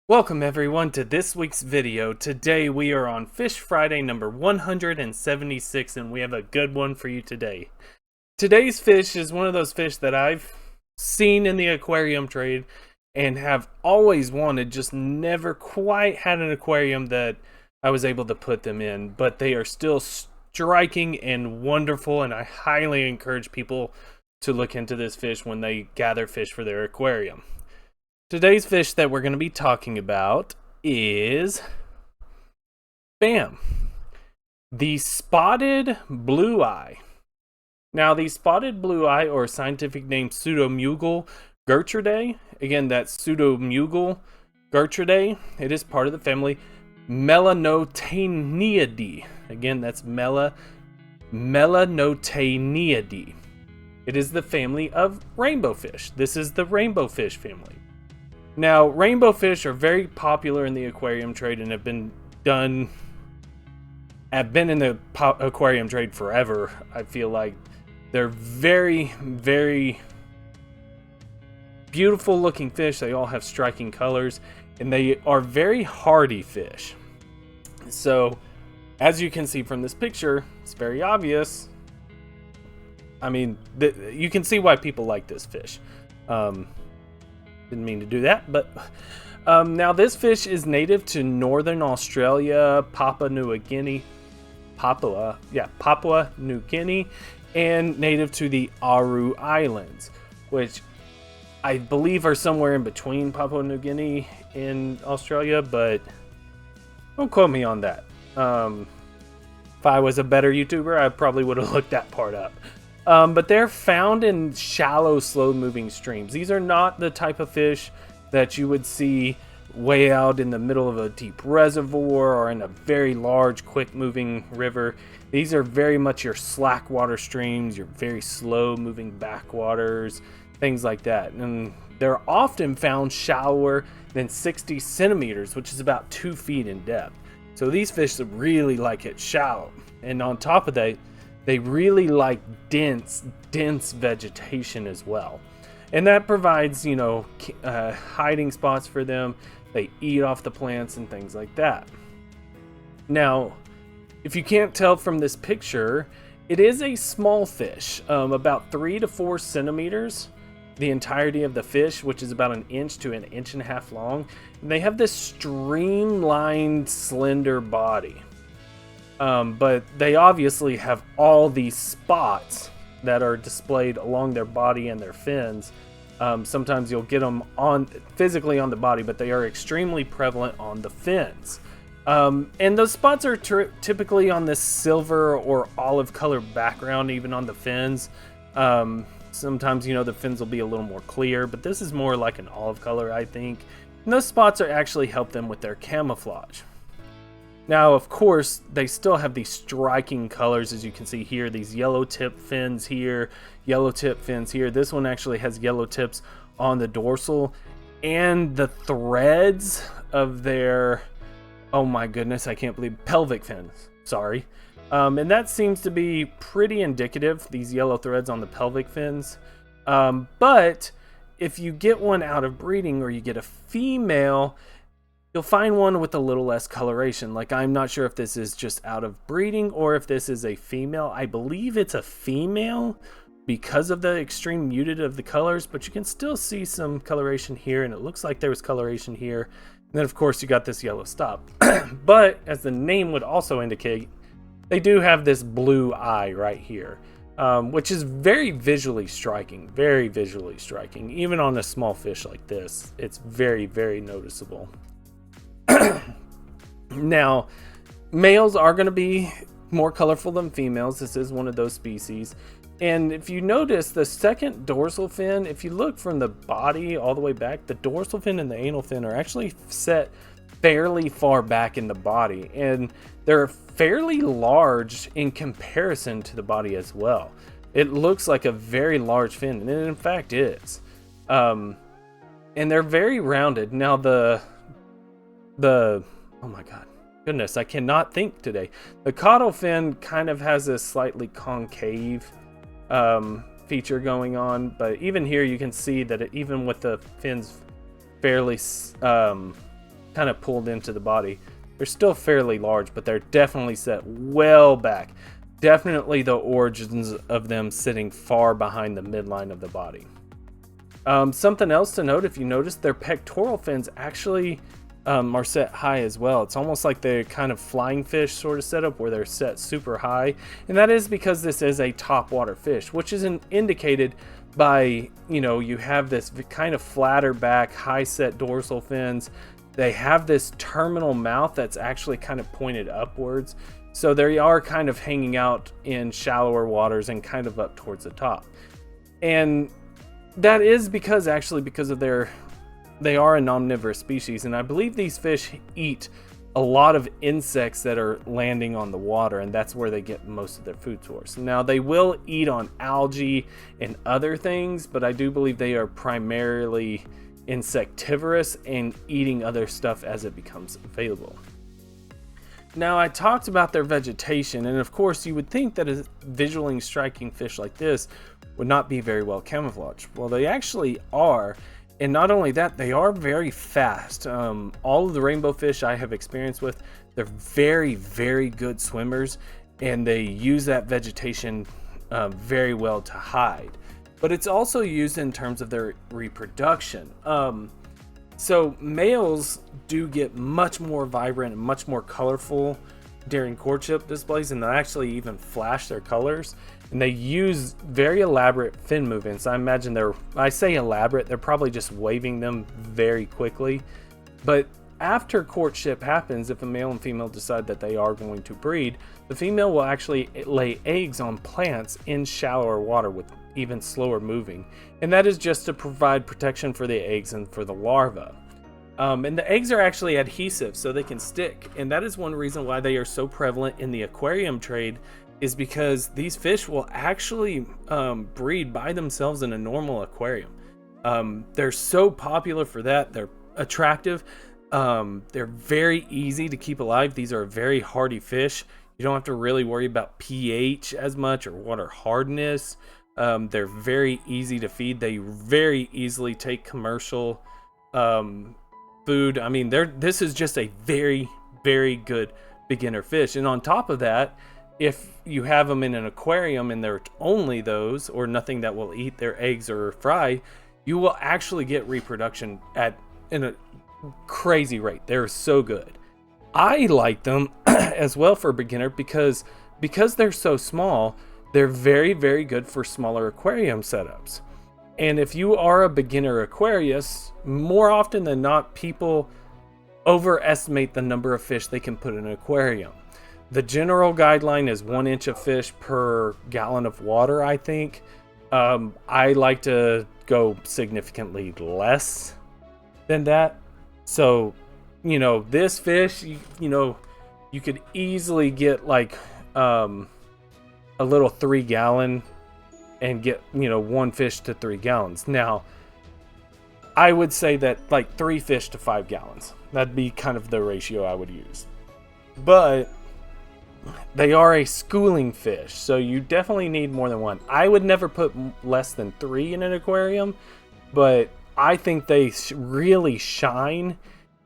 Welcome everyone to this week's video. Today we are on Fish Friday number 176 and we have a good one for you today. Today's fish is one of those fish that I've seen in the aquarium trade and have always wanted, just never quite had an aquarium that I was able to put them in, but they are still striking and wonderful, and I highly encourage people to look into this fish when they gather fish for their aquarium. Today's fish that we're going to be talking about is, bam, the spotted blue eye. Now, the spotted blue eye, or scientific name Pseudomugil Gertrude, again, that's Pseudomugil Gertrude. It is part of the family Melanotaniidae. Again, that's Melanotaniidae. It is the family of rainbow fish. This is the rainbow fish family. Now, rainbow fish are very popular in the aquarium trade and have been in the aquarium trade forever. I feel like they're very, very beautiful looking fish. They all have striking colors and they are very hardy fish. So, as you can see from this picture, it's very obvious. I mean, you can see why people like this fish. Didn't mean to do that, but now this fish is native to northern Australia, Papua New Guinea, and native to the Aru Islands, which I believe are somewhere in between Papua New Guinea and Australia, but don't quote me on that. If I was a better YouTuber, I probably would have looked that part up. But they're found in shallow, slow-moving streams. These are not the type of fish that you would see way out in the middle of a deep reservoir or in a very large, quick-moving river. These are very much your slack water streams, your very slow-moving backwaters, things like that. And they're often found shallower than 60 centimeters, which is about 2 feet in depth. So these fish really like it shallow. And on top of that, they really like dense vegetation as well. And that provides, hiding spots for them. They eat off the plants and things like that. Now, if you can't tell from this picture, it is a small fish, about 3 to 4 centimeters, the entirety of the fish, which is about 1 inch to 1.5 inches long. And they have this streamlined, slender body. But they obviously have all these spots that are displayed along their body and their fins. Sometimes you'll get them physically on the body, but they are extremely prevalent on the fins. And those spots are typically on this silver or olive color background, even on the fins. Sometimes, the fins will be a little more clear, but this is more like an olive color, I think. And those spots actually help them with their camouflage. Now, of course, they still have these striking colors, as you can see here. These yellow tip fins here, yellow tip fins here. This one actually has yellow tips on the dorsal, and the threads of their, oh my goodness, I can't believe, pelvic fins, sorry. And that seems to be pretty indicative, these yellow threads on the pelvic fins. But if you get one out of breeding, or you get a female, you'll find one with a little less coloration. Like, I'm not sure if this is just out of breeding or if this is a female. I believe it's a female because of the extreme muted of the colors, but you can still see some coloration here, and it looks like there was coloration here. And then, of course, you got this yellow stop. But, as the name would also indicate, they do have this blue eye right here, which is very visually striking, Even on a small fish like this, it's very, very noticeable. Now, males are going to be more colorful than females. This is one of those species. And if you notice, the second dorsal fin, if you look from the body all the way back, the dorsal fin and the anal fin are actually set fairly far back in the body. And they're fairly large in comparison to the body as well. It looks like a very large fin, and it in fact is. And they're very rounded. Now, oh my god, goodness, I cannot think today. The caudal fin kind of has a slightly concave feature going on, but even here you can see that even with the fins fairly kind of pulled into the body. They're still fairly large, but they're definitely set well back. Definitely the origins of them sitting far behind the midline of the body. Something else to note, if you notice, their pectoral fins actually are set high as well. It's almost like they're kind of flying fish sort of setup where they're set super high. And that is because this is a topwater fish, which is indicated by, you have this kind of flatter back, high set dorsal fins. They have this terminal mouth that's actually kind of pointed upwards. So they are kind of hanging out in shallower waters and kind of up towards the top. And that is because of they are an omnivorous species, and I believe these fish eat a lot of insects that are landing on the water, and that's where they get most of their food source. Now, they will eat on algae and other things, but I do believe they are primarily insectivorous and eating other stuff as it becomes available. Now, I talked about their vegetation, and of course you would think that a visually striking fish like this would not be very well camouflaged. Well, they actually are, and not only that, they are very fast. All of the rainbow fish I have experience with, they're very, very good swimmers, and they use that vegetation very well to hide. But it's also used in terms of their reproduction. So males do get much more vibrant and much more colorful during courtship displays, and they actually even flash their colors. And they use very elaborate fin movements. I imagine I say elaborate, they're probably just waving them very quickly. But after courtship happens, if a male and female decide that they are going to breed, the female will actually lay eggs on plants in shallower water with even slower moving. And that is just to provide protection for the eggs and for the larva. And the eggs are actually adhesive, so they can stick. And that is one reason why they are so prevalent in the aquarium trade, is because these fish will actually breed by themselves in a normal aquarium. They're so popular for that. They're attractive. They're very easy to keep alive. These are very hardy fish. You don't have to really worry about pH as much or water hardness. They're very easy to feed. They very easily take commercial food. I mean, this is just a very, very good beginner fish. And on top of that, if you have them in an aquarium and they're only those, or nothing that will eat their eggs or fry, you will actually get reproduction in a crazy rate. They're so good. I like them as well for a beginner because they're so small. They're very, very good for smaller aquarium setups. And if you are a beginner aquarist, more often than not, people overestimate the number of fish they can put in an aquarium. The general guideline is 1 inch of fish per gallon of water, I think. I like to go significantly less than that. So, this fish, you could easily get like a little 3 gallon and get, 1 fish to 3 gallons. Now, I would say that like 3 fish to 5 gallons. That'd be kind of the ratio I would use. But they are a schooling fish, so you definitely need more than 1. I would never put less than 3 in an aquarium, but I think they really shine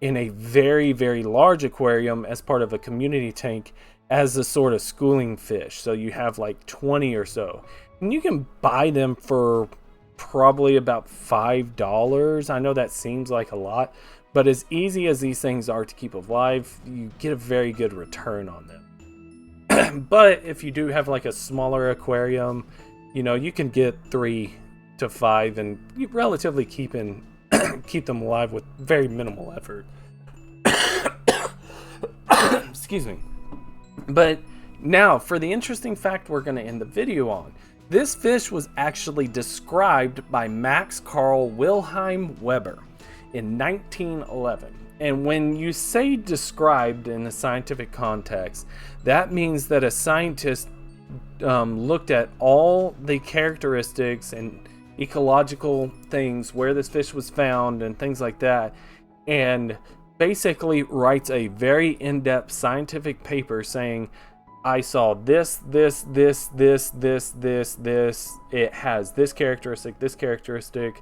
in a very, very large aquarium as part of a community tank as a sort of schooling fish. So you have like 20 or so. And you can buy them for probably about $5. I know that seems like a lot, but as easy as these things are to keep alive, you get a very good return on them. But if you do have like a smaller aquarium, you can get 3 to 5 and you relatively keep them alive with very minimal effort. Excuse me. But now for the interesting fact we're going to end the video on. This fish was actually described by Max Carl Wilhelm Weber in 1911. And when you say described in a scientific context, that means that a scientist looked at all the characteristics and ecological things, where this fish was found and things like that, and basically writes a very in-depth scientific paper saying, I saw this, it has this characteristic,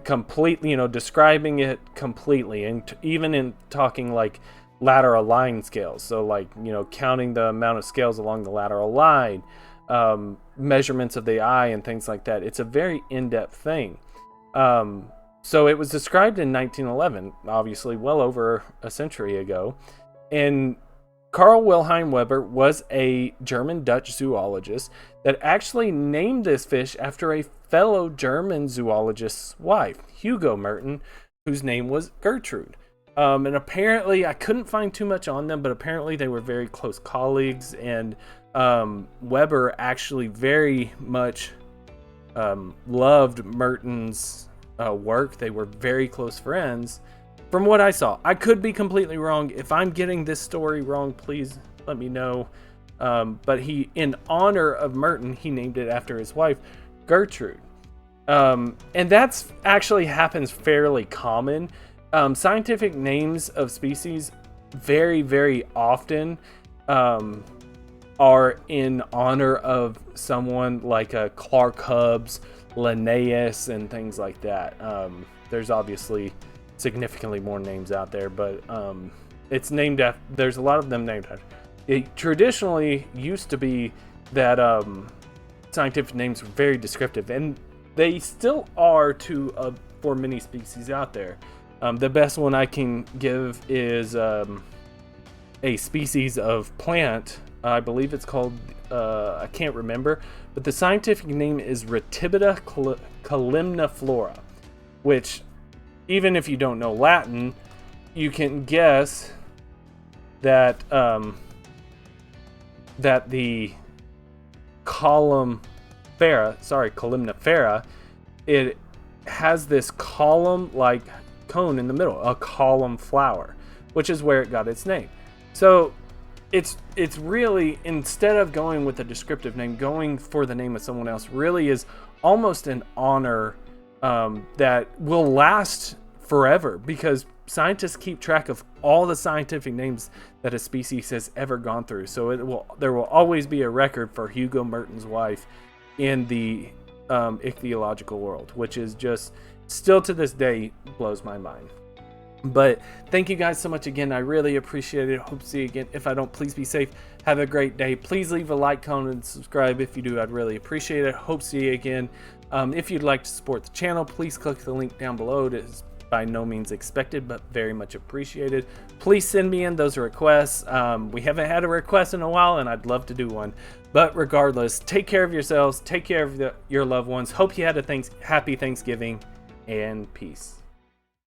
completely, describing it completely, and even in talking like lateral line scales. So like, counting the amount of scales along the lateral line, measurements of the eye and things like that. It's a very in-depth thing. So it was described in 1911, obviously well over a century ago. And Carl Wilhelm Weber was a German-Dutch zoologist that actually named this fish after a fellow German zoologist's wife, Hugo Merton, whose name was Gertrude. And apparently, I couldn't find too much on them, but apparently they were very close colleagues, and Weber actually very much loved Merton's work. They were very close friends. From what I saw, I could be completely wrong. If I'm getting this story wrong, please let me know. But in honor of Merton, he named it after his wife, Gertrude. And that's actually happens fairly common. Scientific names of species very, very often are in honor of someone like a Clark Hubbs, Linnaeus, and things like that. There's obviously significantly more names out there, but it's named after, there's a lot of them named after. It traditionally used to be that scientific names were very descriptive, and they still are for many species out there. The best one I can give is a species of plant. I believe it's called, I can't remember, but the scientific name is Retibita calimniflora, which, even if you don't know Latin, you can guess that that the calimnifera, it has this column-like cone in the middle, a column flower, which is where it got its name. So it's really, instead of going with a descriptive name, going for the name of someone else really is almost an honor that will last forever, because scientists keep track of all the scientific names that a species has ever gone through. So there will always be a record for Hugo Merton's wife in the ichthyological world, which is just still to this day blows my mind. But thank you guys so much again. I really appreciate it. Hope to see you again. If I don't, please be safe. Have a great day. Please leave a like, comment, and subscribe. If you do, I'd really appreciate it. Hope to see you again. If you'd like to support the channel, please click the link down below. It is by no means expected, but very much appreciated. Please send me in those requests. We haven't had a request in a while, and I'd love to do one. But regardless, take care of yourselves. Take care of your loved ones. Hope you had a happy Thanksgiving, and peace.